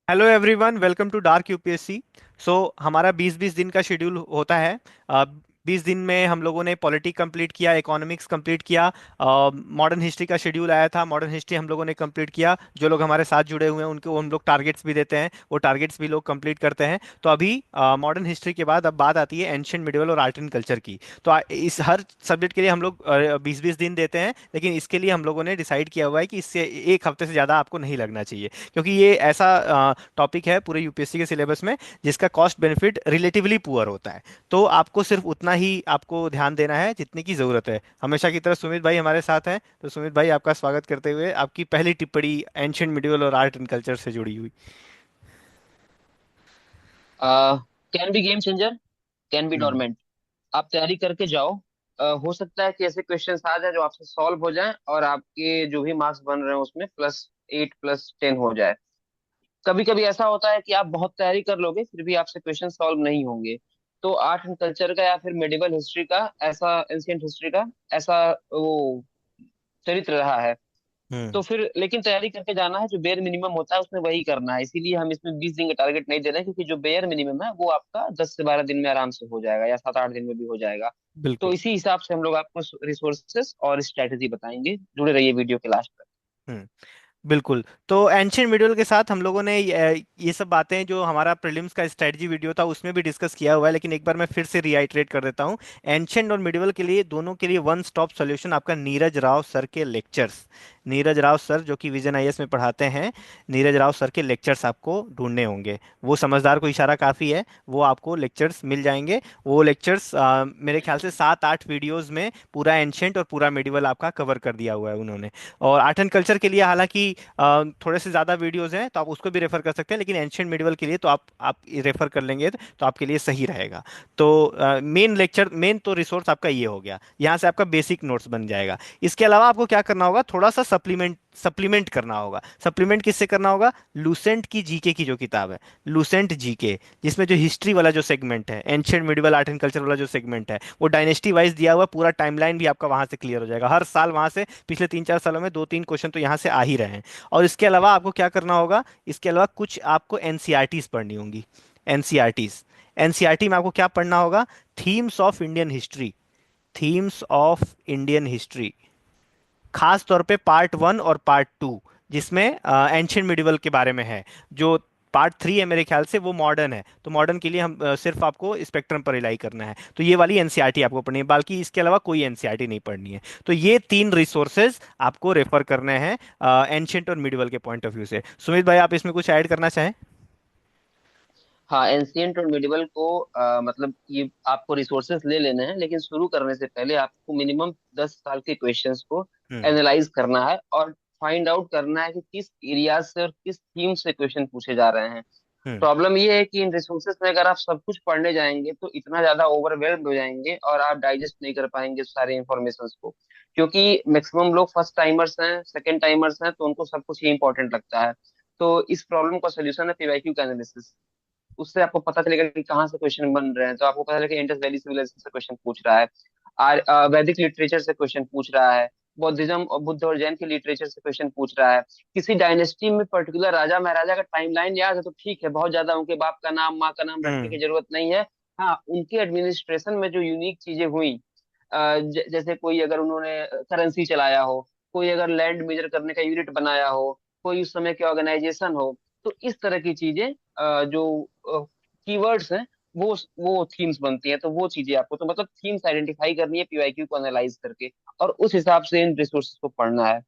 Hello everyone, welcome to dark UPSC. हमारा 20-20 दिन का शेड्यूल होता है। 20 दिन में हम लोगों ने पॉलिटी कंप्लीट किया, इकोनॉमिक्स कंप्लीट किया, मॉडर्न हिस्ट्री का शेड्यूल आया था, मॉडर्न हिस्ट्री हम लोगों ने कंप्लीट किया। जो लोग हमारे साथ जुड़े हुए हैं उनको हम लोग टारगेट्स भी देते हैं, वो टारगेट्स भी लोग कंप्लीट करते हैं। तो अभी मॉडर्न हिस्ट्री के बाद अब बात आती है एंशियंट मिडिवल और आर्ट एंड कल्चर की। तो इस हर सब्जेक्ट के लिए हम लोग 20-20 दिन देते हैं, लेकिन इसके लिए हम लोगों ने डिसाइड किया हुआ है कि इससे एक हफ्ते से ज़्यादा आपको नहीं लगना चाहिए, क्योंकि ये ऐसा टॉपिक है पूरे यूपीएससी के सिलेबस में जिसका कॉस्ट बेनिफिट रिलेटिवली पुअर होता है। तो आपको सिर्फ उतना ही आपको ध्यान देना है जितनी की ज़रूरत है। हमेशा की तरह सुमित भाई हमारे साथ हैं, तो सुमित भाई आपका स्वागत करते हुए आपकी पहली टिप्पणी एंशियंट मिडिवल और आर्ट एंड कल्चर से जुड़ी हुई। Can be game changer, can be hmm. Dormant. आप तैयारी करके जाओ। हो सकता है कि ऐसे क्वेश्चंस आ जाए जो आपसे सॉल्व हो जाएं और आपके जो भी मार्क्स बन रहे हैं उसमें +8 +10 हो जाए। कभी कभी ऐसा होता है कि आप बहुत तैयारी कर लोगे फिर भी आपसे क्वेश्चन सॉल्व नहीं होंगे। तो आर्ट एंड कल्चर का या फिर मेडिवल हिस्ट्री का ऐसा, एंशियंट हिस्ट्री का ऐसा वो चरित्र रहा है। हम्म। तो फिर लेकिन तैयारी करके जाना है, जो बेयर मिनिमम होता है उसमें वही करना है। इसीलिए हम इसमें 20 दिन का टारगेट नहीं दे रहे हैं, क्योंकि जो बेयर मिनिमम है वो आपका 10 से 12 दिन में आराम से हो जाएगा या 7-8 दिन में भी हो जाएगा। तो बिल्कुल। इसी हिसाब से हम लोग आपको रिसोर्सेस और स्ट्रेटेजी बताएंगे। जुड़े रहिए वीडियो के लास्ट तक। हम्म। बिल्कुल। तो एंशियंट मिडिवल के साथ हम लोगों ने ये सब बातें जो हमारा प्रीलिम्स का स्ट्रेटजी वीडियो था उसमें भी डिस्कस किया हुआ है, लेकिन एक बार मैं फिर से रिआइटरेट कर देता हूँ। एंशियंट और मिडिवल के लिए दोनों के लिए वन स्टॉप सॉल्यूशन आपका नीरज राव सर के लेक्चर्स। नीरज राव सर जो कि विजन आईएएस में पढ़ाते हैं, नीरज राव सर के लेक्चर्स आपको ढूंढने होंगे। वो समझदार को इशारा काफ़ी है, वो आपको लेक्चर्स मिल जाएंगे। वो लेक्चर्स मेरे ख्याल से 7-8 वीडियोस में पूरा एंशियंट और पूरा मिडिवल आपका कवर कर दिया हुआ है उन्होंने। और आर्ट एंड कल्चर के लिए हालांकि थोड़े से ज़्यादा वीडियोस हैं, तो आप उसको भी रेफर कर सकते हैं, लेकिन एंशियंट मिडिवल के लिए तो आप रेफर कर लेंगे तो आपके लिए सही रहेगा। तो मेन तो रिसोर्स आपका ये हो गया, यहाँ से आपका बेसिक नोट्स बन जाएगा। इसके अलावा आपको क्या करना होगा, थोड़ा सा सप्लीमेंट करना होगा। सप्लीमेंट किससे करना होगा? लूसेंट की जीके की जो किताब है, लूसेंट जीके, जिसमें जो हिस्ट्री वाला जो सेगमेंट है, ancient medieval art and culture वाला जो सेगमेंट है, वो डायनेस्टी वाइज दिया हुआ, पूरा टाइमलाइन भी आपका वहां से क्लियर हो जाएगा। हर साल वहां से पिछले 3-4 सालों में 2-3 क्वेश्चन तो यहाँ से आ ही रहे हैं। और इसके अलावा आपको क्या करना होगा, इसके अलावा कुछ आपको एनसीईआरटीज पढ़नी होंगी। एनसीईआरटीज, एनसीईआरटी में आपको क्या पढ़ना होगा? Themes of Indian history, themes of Indian history, खास तौर पे पार्ट 1 और पार्ट 2, जिसमें एंशियंट मिडिवल के बारे में है। जो पार्ट 3 है मेरे ख्याल से वो मॉडर्न है, तो मॉडर्न के लिए हम सिर्फ आपको स्पेक्ट्रम पर रिलाई करना है, तो ये वाली एनसीईआरटी आपको पढ़नी है, बाकी इसके अलावा कोई एनसीईआरटी नहीं पढ़नी है। तो ये 3 रिसोर्सेज आपको रेफर करने हैं एंशियंट और मिडिवल के पॉइंट ऑफ व्यू से। सुमित भाई, आप इसमें कुछ ऐड करना चाहें? हाँ, एंशियंट और मिडिवल को मतलब ये आपको रिसोर्सेस ले लेने हैं, लेकिन शुरू करने से पहले आपको मिनिमम 10 साल के क्वेश्चंस को हम्म। एनालाइज करना है और फाइंड आउट करना है कि किस एरियाज से और किस थीम से क्वेश्चन पूछे जा रहे हैं। हम्म। प्रॉब्लम ये है कि इन रिसोर्सेज में अगर आप सब कुछ पढ़ने जाएंगे तो इतना ज्यादा ओवरवेल्म्ड हो जाएंगे और आप डाइजेस्ट नहीं कर पाएंगे सारे इंफॉर्मेशन को। क्योंकि मैक्सिमम लोग फर्स्ट टाइमर्स हैं, सेकंड टाइमर्स हैं, तो उनको सब कुछ ही इंपॉर्टेंट लगता है। तो इस प्रॉब्लम का सोल्यूशन है पीवाईक्यू का एनालिसिस। उससे आपको पता चलेगा कि कहाँ से क्वेश्चन बन रहे हैं। तो आपको पता चलेगा कि इंडस वैली सिविलाइजेशन से क्वेश्चन पूछ रहा है, वैदिक लिटरेचर से क्वेश्चन पूछ रहा है, बौद्धिज्म और बुद्ध और जैन के लिटरेचर से क्वेश्चन पूछ रहा है। किसी डायनेस्टी में पर्टिकुलर राजा महाराजा का टाइमलाइन याद है तो ठीक है, बहुत ज्यादा उनके बाप का नाम माँ का नाम रटने की हम्म। जरूरत नहीं है। हाँ, उनके एडमिनिस्ट्रेशन में जो यूनिक चीजें हुई, जैसे कोई अगर उन्होंने करेंसी चलाया हो, कोई अगर लैंड मेजर करने का यूनिट बनाया हो, कोई उस समय के ऑर्गेनाइजेशन हो, तो इस तरह की चीजें जो कीवर्ड्स हैं वो थीम्स बनती हैं। तो वो चीजें आपको तो मतलब थीम्स आइडेंटिफाई करनी है पीवाईक्यू को एनालाइज करके, और उस हिसाब से इन रिसोर्सेज को पढ़ना है।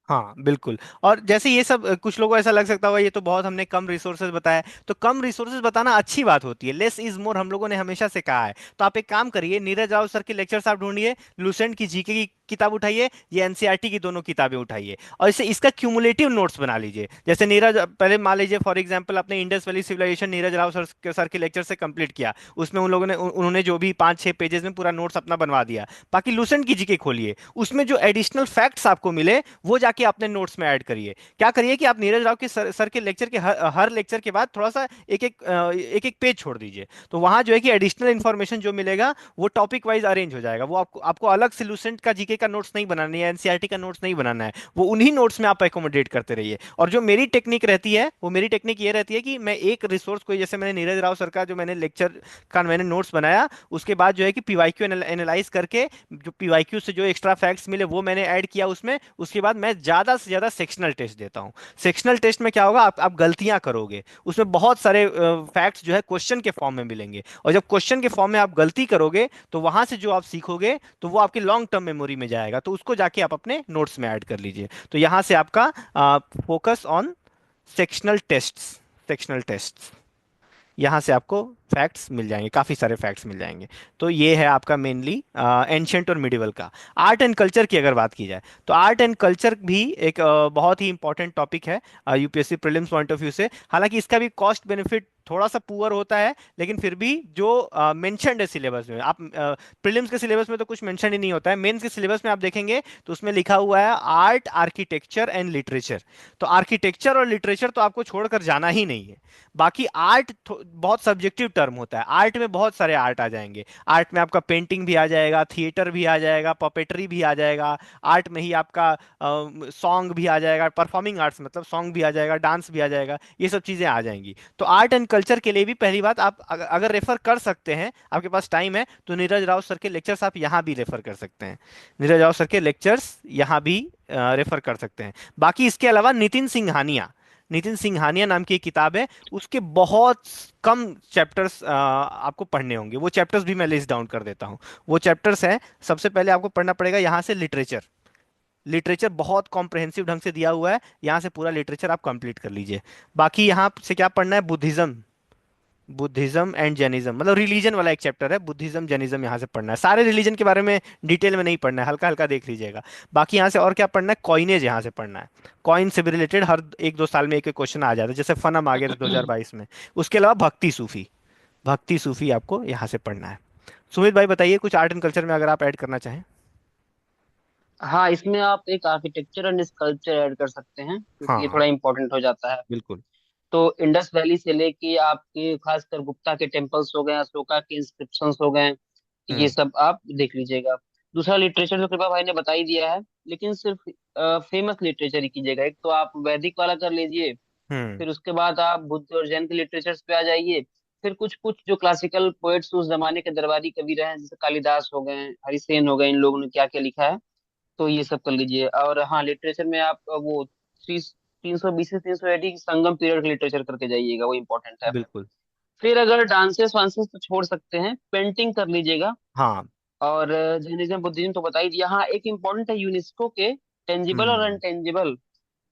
हाँ बिल्कुल। और जैसे ये सब कुछ लोगों को ऐसा लग सकता होगा ये तो बहुत हमने कम रिसोर्सेज बताया, तो कम रिसोर्सेज बताना अच्छी बात होती है, लेस इज मोर हम लोगों ने हमेशा से कहा है। तो आप एक काम करिए, नीरज राव सर के लेक्चर्स आप ढूंढिए, लुसेंट की जीके की किताब उठाइए, ये एनसीईआरटी की दोनों किताबें उठाइए, और इसे इसका क्यूमुलेटिव नोट्स बना लीजिए। जैसे नीरज, पहले मान लीजिए फॉर एग्जांपल आपने Indus valley civilization Neeraj Rao sir के लेक्चर से कंप्लीट किया, उसमें उन लोगों ने उन्होंने जो भी 5-6 पेजेस में पूरा नोट्स अपना बनवा दिया। बाकी लुसेंट की जीके खोलिए, उसमें जो एडिशनल फैक्ट्स आपको मिले वो जाके के अपने नोट्स में ऐड करिए। क्या करिए कि आप नीरज राव के सर के लेक्चर के हर लेक्चर के बाद थोड़ा सा एक एक पेज छोड़ दीजिए। तो वहां जो है कि एडिशनल इन्फॉर्मेशन जो मिलेगा वो टॉपिक वाइज अरेंज हो जाएगा। वो आपको आपको अलग से लूसेंट का जीके का नोट्स नहीं बनाना है, एनसीईआरटी का नोट्स नहीं बनाना है, वो उन्हीं नोट्स में आप एकोमोडेट करते रहिए। और जो मेरी टेक्निक रहती है, वो मेरी टेक्निक ये रहती है कि मैं एक रिसोर्स को, जैसे मैंने नीरज राव सर का जो मैंने लेक्चर का मैंने नोट्स बनाया, उसके बाद जो है कि पीवाईक्यू एनालाइज करके जो पीवाईक्यू से जो एक्स्ट्रा फैक्ट्स मिले वो मैंने ऐड किया उसमें। उसके बाद मैं ज्यादा से ज्यादा सेक्शनल टेस्ट देता हूँ। सेक्शनल टेस्ट में क्या होगा, आप गलतियां करोगे, उसमें बहुत सारे फैक्ट्स जो है क्वेश्चन के फॉर्म में मिलेंगे, और जब क्वेश्चन के फॉर्म में आप गलती करोगे तो वहां से जो आप सीखोगे तो वो आपके लॉन्ग टर्म मेमोरी में जाएगा, तो उसको जाके आप अपने नोट्स में ऐड कर लीजिए। तो यहां से आपका focus on sectional tests, sectional tests, यहाँ से आपको फैक्ट्स मिल जाएंगे, काफ़ी सारे फैक्ट्स मिल जाएंगे। तो ये है आपका मेनली एंशंट और मिडिवल का। आर्ट एंड कल्चर की अगर बात की जाए तो आर्ट एंड कल्चर भी एक बहुत ही इंपॉर्टेंट टॉपिक है UPSC prelims point of view से। हालांकि इसका भी कॉस्ट बेनिफिट थोड़ा सा पुअर होता है, लेकिन फिर भी जो मेंशन्ड है सिलेबस में, आप प्रीलिम्स के सिलेबस में तो कुछ मेंशन ही नहीं होता है, मेंस के सिलेबस में आप देखेंगे तो उसमें लिखा हुआ है आर्ट, आर्किटेक्चर एंड लिटरेचर। तो आर्किटेक्चर और लिटरेचर तो आपको छोड़कर जाना ही नहीं है। बाकी आर्ट बहुत सब्जेक्टिव टर्म होता है, आर्ट में बहुत सारे आर्ट आ जाएंगे। आर्ट में आपका पेंटिंग भी आ जाएगा, थिएटर भी आ जाएगा, पपेटरी भी आ जाएगा, आर्ट में ही आपका सॉन्ग भी आ जाएगा, परफॉर्मिंग आर्ट्स मतलब सॉन्ग भी आ जाएगा, डांस भी आ जाएगा, ये सब चीजें आ जाएंगी। तो आर्ट एंड कल्चर के लिए भी पहली बात, आप अगर रेफर कर सकते हैं, आपके पास टाइम है, तो नीरज राव सर के लेक्चर्स आप यहाँ भी रेफर कर सकते हैं। नीरज राव सर के लेक्चर्स यहाँ भी रेफर कर सकते हैं। बाकी इसके अलावा नितिन सिंघानिया, नितिन सिंघानिया नाम की एक किताब है, उसके बहुत कम चैप्टर्स आपको पढ़ने होंगे। वो चैप्टर्स भी मैं लिस्ट डाउन कर देता हूँ। वो चैप्टर्स हैं, सबसे पहले आपको पढ़ना पड़ेगा यहाँ से लिटरेचर। लिटरेचर बहुत कॉम्प्रहेंसिव ढंग से दिया हुआ है, यहाँ से पूरा लिटरेचर आप कंप्लीट कर लीजिए। बाकी यहाँ से क्या पढ़ना है, बुद्धिज्म, बुद्धिज्म एंड जैनिज्म, मतलब रिलीजन वाला एक चैप्टर है, बुद्धिज्म जैनिज्म यहाँ से पढ़ना है। सारे रिलीजन के बारे में डिटेल में नहीं पढ़ना है, हल्का हल्का देख लीजिएगा। बाकी यहाँ से और क्या पढ़ना है, कॉइनेज यहाँ से पढ़ना है। कॉइन से भी रिलेटेड हर एक दो साल में एक एक क्वेश्चन आ जाता है, जैसे फनम आ गया था 2022 में। उसके अलावा भक्ति सूफी, भक्ति सूफी आपको यहाँ से पढ़ना है। सुमित भाई बताइए कुछ आर्ट एंड कल्चर में अगर आप ऐड करना चाहें। हाँ, इसमें आप एक आर्किटेक्चर एंड स्कल्पचर ऐड कर सकते हैं, क्योंकि ये हाँ थोड़ा इंपॉर्टेंट हो जाता है। बिल्कुल। तो इंडस वैली से लेके आपके खासकर गुप्ता के टेम्पल्स हो गए, अशोका के इंस्क्रिप्शंस हो गए, ये हम्म। सब आप देख लीजिएगा। दूसरा लिटरेचर तो कृपा भाई ने बता ही दिया है, लेकिन सिर्फ फेमस लिटरेचर ही कीजिएगा। एक तो आप वैदिक वाला कर लीजिए, हम्म। फिर उसके बाद आप बुद्ध और जैन के लिटरेचर्स पे आ जाइए। फिर कुछ कुछ जो क्लासिकल पोएट्स उस जमाने के दरबारी कवि रहे हैं, जैसे कालिदास हो गए, हरिसेन हो गए, इन लोगों ने क्या क्या लिखा है, तो ये सब कर लीजिए। और हाँ, लिटरेचर में आप वो 320 से 380 संगम पीरियड लिटरेचर करके जाइएगा, वो इम्पोर्टेंट है। बिल्कुल। फिर अगर डांसेस वांसेस तो छोड़ सकते हैं, पेंटिंग कर लीजिएगा। हाँ। और जैनिज्म बुद्धिज्म तो बता ही दिया। हाँ, एक इम्पोर्टेंट है यूनेस्को के टेंजिबल और हम्म। अनटेंजिबल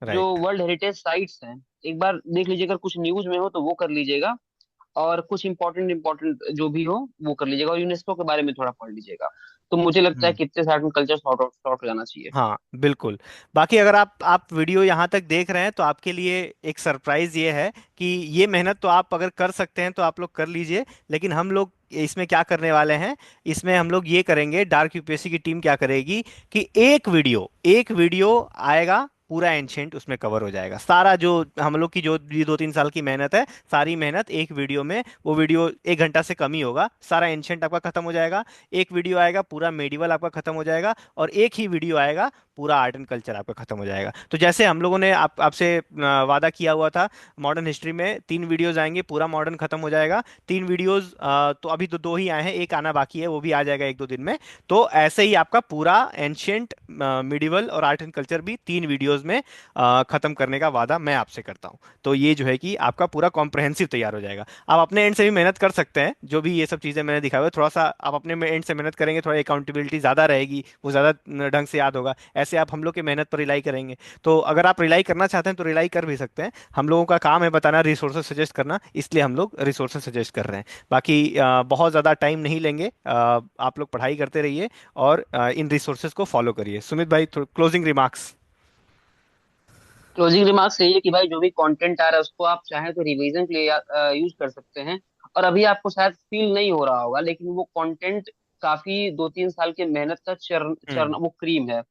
जो राइट। वर्ल्ड हेरिटेज साइट्स हैं, एक बार देख लीजिएगा। अगर कुछ न्यूज में हो तो वो कर लीजिएगा, और कुछ इंपॉर्टेंट इंपॉर्टेंट जो भी हो वो कर लीजिएगा, और यूनेस्को के बारे में थोड़ा पढ़ लीजिएगा। तो मुझे लगता है कितने से आर्ट एंड कल्चर सॉर्ट हो जाना चाहिए। हाँ बिल्कुल। बाकी अगर आप वीडियो यहाँ तक देख रहे हैं तो आपके लिए एक सरप्राइज ये है कि ये मेहनत तो आप अगर कर सकते हैं तो आप लोग कर लीजिए, लेकिन हम लोग इसमें क्या करने वाले हैं, इसमें हम लोग ये करेंगे, डार्क यूपीएससी की टीम क्या करेगी कि एक वीडियो आएगा, पूरा एंशंट उसमें कवर हो जाएगा। सारा जो हम लोग की जो ये 2-3 साल की मेहनत है, सारी मेहनत एक वीडियो में, वो वीडियो 1 घंटा से कम ही होगा, सारा एंशंट आपका खत्म हो जाएगा। एक वीडियो आएगा पूरा मेडिवल आपका खत्म हो जाएगा, और एक ही वीडियो आएगा पूरा आर्ट एंड कल्चर आपका खत्म हो जाएगा। तो जैसे हम लोगों ने आपसे वादा किया हुआ था, मॉडर्न हिस्ट्री में 3 वीडियोज आएंगे, पूरा मॉडर्न खत्म हो जाएगा। 3 वीडियोज तो अभी तो 2 ही आए हैं, एक आना बाकी है, वो भी आ जाएगा 1-2 दिन में। तो ऐसे ही आपका पूरा एंशियंट, मिडिवल और आर्ट एंड कल्चर भी 3 वीडियोज में खत्म करने का वादा मैं आपसे करता हूँ। तो ये जो है कि आपका पूरा कॉम्प्रहेंसिव तैयार हो जाएगा। आप अपने एंड से भी मेहनत कर सकते हैं, जो भी ये सब चीज़ें मैंने दिखा हुआ है, थोड़ा सा आप अपने एंड से मेहनत करेंगे, थोड़ा अकाउंटेबिलिटी ज़्यादा रहेगी, वो ज़्यादा ढंग से याद होगा। ऐसे आप हम लोग की मेहनत पर रिलाई करेंगे, तो अगर आप रिलाई करना चाहते हैं तो रिलाई कर भी सकते हैं। हम लोगों का काम है बताना, रिसोर्सेज सजेस्ट करना, इसलिए हम लोग रिसोर्सेज सजेस्ट कर रहे हैं। बाकी बहुत ज़्यादा टाइम नहीं लेंगे, आप लोग पढ़ाई करते रहिए और इन रिसोर्सेज को फॉलो करिए। सुमित भाई, क्लोजिंग रिमार्क्स। क्लोजिंग रिमार्क्स यही है कि भाई जो भी कंटेंट आ रहा है उसको आप चाहें तो रिवीजन के लिए यूज कर सकते हैं। और अभी आपको शायद फील नहीं हो रहा होगा, लेकिन वो कंटेंट काफी 2-3 साल के मेहनत का चरण चरण हम्म। वो क्रीम है।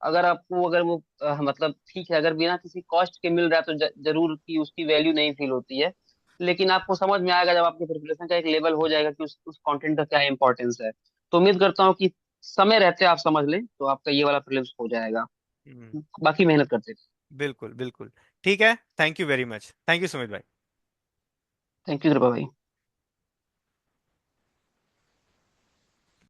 अगर आपको अगर वो मतलब ठीक है, अगर बिना किसी कॉस्ट के मिल रहा है तो जरूर की उसकी वैल्यू नहीं फील होती है। लेकिन आपको समझ में आएगा जब आपकी प्रिपरेशन का एक लेवल हो जाएगा कि उस कंटेंट का क्या इंपॉर्टेंस है। तो उम्मीद करता हूँ कि समय रहते आप समझ लें तो आपका ये वाला प्रीलिम्स हो जाएगा। हम्म। बाकी मेहनत करते हैं। बिल्कुल बिल्कुल। ठीक है, thank you very much, thank you Sumit भाई। थैंक यू कृपा भाई।